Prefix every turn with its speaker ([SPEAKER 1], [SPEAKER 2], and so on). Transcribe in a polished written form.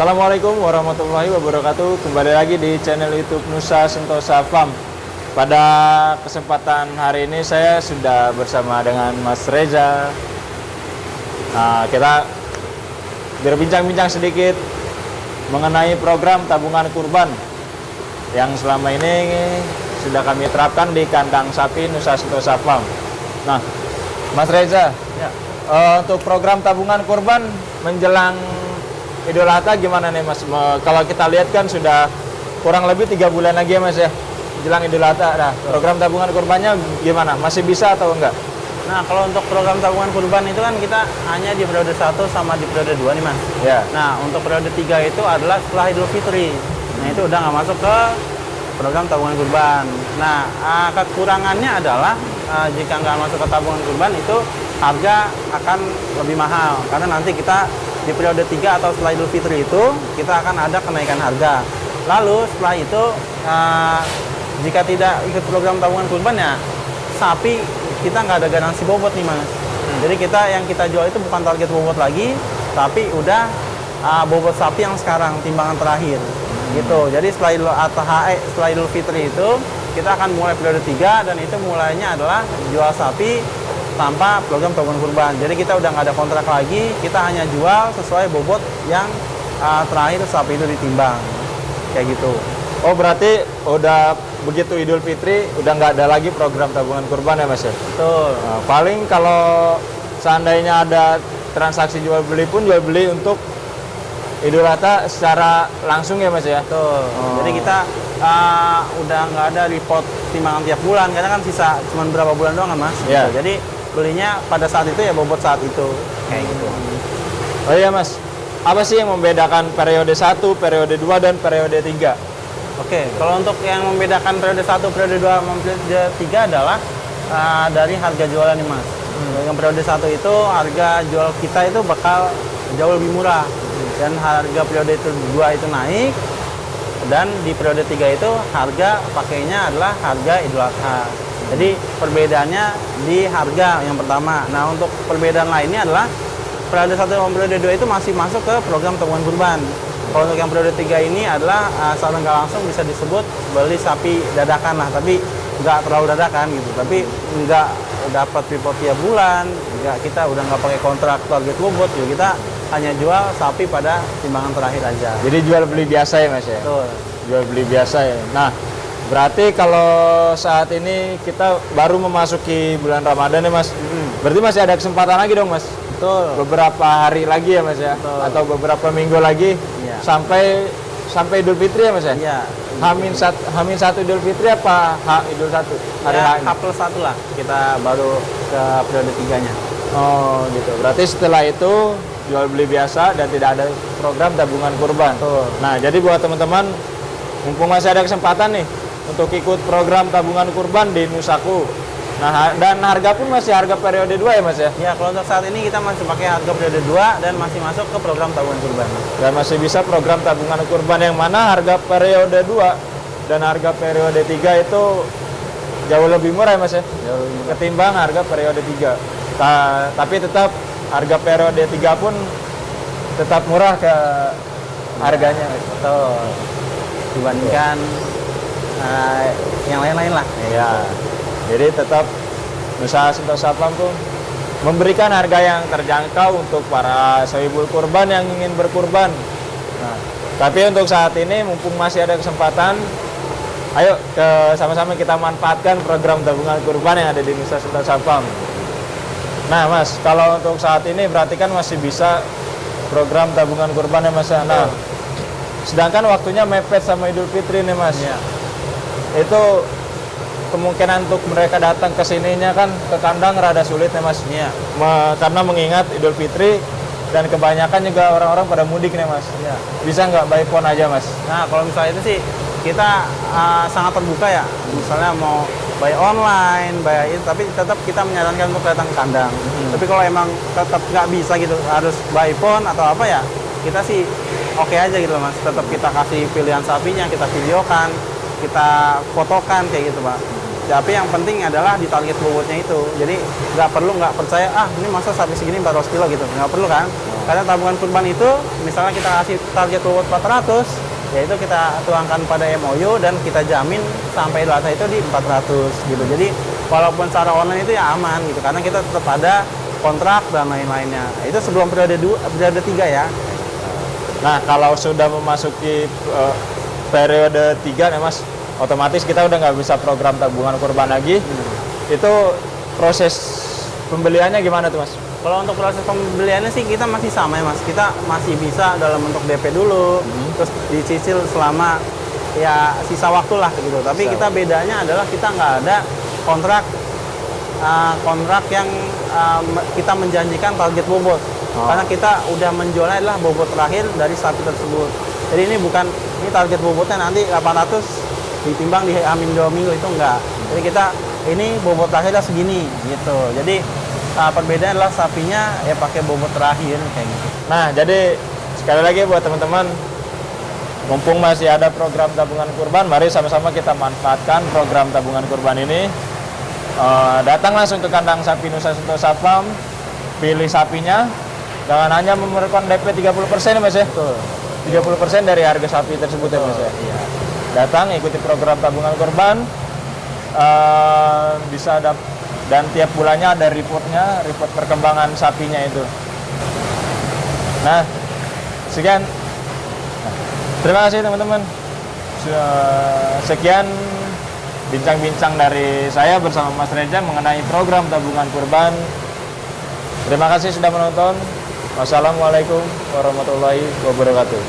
[SPEAKER 1] Assalamualaikum warahmatullahi wabarakatuh. Kembali lagi di channel YouTube Nusa Sentosa Farm. Pada kesempatan hari ini saya sudah bersama dengan Mas Reza. Nah, kita berbincang-bincang sedikit mengenai program tabungan kurban yang selama ini sudah kami terapkan di kandang sapi Nusa Sentosa Farm. Nah, Mas Reza,
[SPEAKER 2] Ya.
[SPEAKER 1] Untuk program tabungan kurban menjelang Idul Adha gimana nih Mas? Kalau kita lihat kan sudah kurang lebih 3 bulan lagi ya Mas ya, jelang Idul Adha. Nah, program tabungan kurbannya gimana? Masih bisa atau enggak?
[SPEAKER 2] Nah, kalau untuk program tabungan kurban itu kan kita hanya di periode 1 sama di periode 2 nih Mas.
[SPEAKER 1] Ya.
[SPEAKER 2] Nah, untuk periode 3 itu adalah setelah Idul Fitri. Nah, itu udah nggak masuk ke program tabungan kurban. Nah, kekurangannya adalah jika nggak masuk ke tabungan kurban itu harga akan lebih mahal. Karena nanti kita di periode 3 atau setelah Idul Fitri itu kita akan ada kenaikan harga. Lalu setelah itu jika tidak ikut program tabungan kurban ya sapi kita nggak ada garansi bobot nih Mas. Jadi yang kita jual itu bukan target bobot lagi, tapi udah bobot sapi yang sekarang timbangan terakhir gitu. Jadi setelah Idul Fitri itu kita akan mulai periode 3 dan itu mulainya adalah jual sapi tanpa program tabungan kurban. Jadi kita udah nggak ada kontrak lagi, kita hanya jual sesuai bobot yang terakhir sapi itu ditimbang kayak gitu.
[SPEAKER 1] Oh, berarti udah begitu Idul Fitri udah nggak ada lagi program tabungan kurban ya Mas ya?
[SPEAKER 2] Betul.
[SPEAKER 1] Nah, paling kalau seandainya ada transaksi jual beli pun jual beli untuk Idul Adha secara langsung ya Mas ya?
[SPEAKER 2] Betul. Jadi kita udah nggak ada report timbangan tiap bulan karena kan sisa cuma berapa bulan doang kan Mas.
[SPEAKER 1] Ya.
[SPEAKER 2] Gitu. Jadi belinya pada saat itu ya bobot saat itu kayak gitu.
[SPEAKER 1] Oh iya Mas, apa sih yang membedakan periode 1, periode 2, dan periode 3?
[SPEAKER 2] Oke, kalau untuk yang membedakan periode 1, periode 2, sama periode 3 adalah dari harga jualan nih Mas. Yang periode 1 itu harga jual kita itu bakal jauh lebih murah. Dan harga periode 2 itu naik. Dan di periode 3 itu harga pakainya adalah harga Idul Adha. Jadi perbedaannya di harga yang pertama. Nah, untuk perbedaan lainnya adalah periode 1 dan periode 2 itu masih masuk ke program tabungan kurban. Kalau untuk yang periode 3 ini adalah secara nggak langsung bisa disebut beli sapi dadakan lah, tapi nggak terlalu dadakan gitu. Tapi nggak dapat report tiap bulan, kita udah nggak pakai kontrak target bobot, juga kita hanya jual sapi pada timbangan terakhir aja.
[SPEAKER 1] Jadi jual beli biasa ya Mas ya?
[SPEAKER 2] Betul.
[SPEAKER 1] Jual beli biasa ya. Nah, berarti kalau saat ini kita baru memasuki bulan Ramadan ya Mas. Berarti masih ada kesempatan lagi dong Mas?
[SPEAKER 2] Betul.
[SPEAKER 1] Beberapa hari lagi ya Mas ya?
[SPEAKER 2] Betul.
[SPEAKER 1] Atau beberapa minggu lagi
[SPEAKER 2] Iya.
[SPEAKER 1] sampai Idul Fitri ya Mas ya?
[SPEAKER 2] Iya.
[SPEAKER 1] Hamin satu Idul Fitri apa Idul 1? Hari
[SPEAKER 2] Ya,
[SPEAKER 1] H ini?
[SPEAKER 2] H+1 lah kita baru ke periode 3-nya.
[SPEAKER 1] Oh gitu. Berarti setelah itu jual beli biasa dan tidak ada program tabungan kurban.
[SPEAKER 2] Betul.
[SPEAKER 1] Nah, jadi buat teman-teman mumpung masih ada kesempatan nih untuk ikut program tabungan kurban di Nusaku. Nah, dan harga pun masih harga periode 2 ya Mas ya?
[SPEAKER 2] Ya, kalau untuk saat ini kita masih pakai harga periode 2 dan masih masuk ke program tabungan kurban.
[SPEAKER 1] Dan masih bisa program tabungan kurban yang mana harga periode 2 dan harga periode 3 itu jauh lebih murah ya Mas ya?
[SPEAKER 2] Jauh lebih murah.
[SPEAKER 1] Ketimbang harga periode 3. Tapi tetap harga periode 3 pun tetap murah ke harganya.
[SPEAKER 2] Betul. Dibandingkan yang lain-lain lah.
[SPEAKER 1] Iya. Jadi tetap Nusa Sentosa Farm tuh memberikan harga yang terjangkau untuk para sohibul kurban yang ingin berkurban. Nah, tapi untuk saat ini mumpung masih ada kesempatan, ayo sama-sama kita manfaatkan program tabungan kurban yang ada di Nusa Sentosa Farm. Nah Mas, kalau untuk saat ini berarti kan masih bisa program tabungan kurban ya Mas. Nah, sedangkan waktunya mepet sama Idul Fitri nih Mas.
[SPEAKER 2] Iya.
[SPEAKER 1] Itu kemungkinan untuk mereka datang ke sininya kan ke kandang rada sulit ya Mas.
[SPEAKER 2] Iya.
[SPEAKER 1] Karena mengingat Idul Fitri dan kebanyakan juga orang-orang pada mudik nih Mas.
[SPEAKER 2] Iya.
[SPEAKER 1] Bisa nggak by phone aja Mas?
[SPEAKER 2] Nah, kalau misalnya itu sih kita sangat terbuka ya. Misalnya mau buy online, tapi tetap kita menyarankan untuk datang ke kandang. Tapi kalau emang tetap nggak bisa gitu, harus by phone atau apa ya, kita sih oke aja gitu Mas. Tetap kita kasih pilihan sapinya, kita videokan, kita fotokan kayak gitu Pak. Tapi yang penting adalah di target bobotnya itu. Jadi nggak percaya, ini masa sapi segini 400 kilo gitu. Nggak perlu kan? Karena tabungan kurban itu, misalnya kita kasih target bobot 400, yaitu kita tuangkan pada MOU dan kita jamin sampai data itu di 400 gitu. Jadi walaupun secara online itu ya aman gitu, karena kita tetap ada kontrak dan lain-lainnya. Itu sebelum periode 3 ya.
[SPEAKER 1] Nah, kalau sudah memasuki periode 3 nih Mas, otomatis kita udah nggak bisa program tabungan kurban lagi. Itu proses pembeliannya gimana tuh Mas?
[SPEAKER 2] Kalau untuk proses pembeliannya sih kita masih sama ya Mas. Kita masih bisa dalam bentuk DP dulu, terus dicicil selama ya sisa waktu lah gitu. Tapi kita bedanya adalah kita nggak ada kontrak yang kita menjanjikan target bobot. Karena kita udah menjualnya adalah bobot terakhir dari sapi tersebut. Jadi ini target bobotnya nanti 800 ditimbang di Amin 2 minggu, itu enggak. Jadi ini bobot terakhirnya segini gitu. Jadi perbedaan adalah sapinya ya pakai bobot terakhir kayak gitu.
[SPEAKER 1] Nah, jadi sekali lagi buat teman-teman, mumpung masih ada program tabungan kurban, mari sama-sama kita manfaatkan program tabungan kurban ini. Datang langsung ke kandang sapi Nusa Sentosa Farm, pilih sapinya, jangan hanya memerlukan DP 30% ya Mas ya.
[SPEAKER 2] Betul.
[SPEAKER 1] 30% dari harga sapi tersebut ya Mas ya.
[SPEAKER 2] Iya.
[SPEAKER 1] Datang ikuti program tabungan kurban, dan tiap bulannya ada report perkembangan sapinya itu. Nah, sekian. Terima kasih teman-teman. Sekian bincang-bincang dari saya bersama Mas Reza mengenai program tabungan kurban. Terima kasih sudah menonton. Wassalamualaikum warahmatullahi wabarakatuh.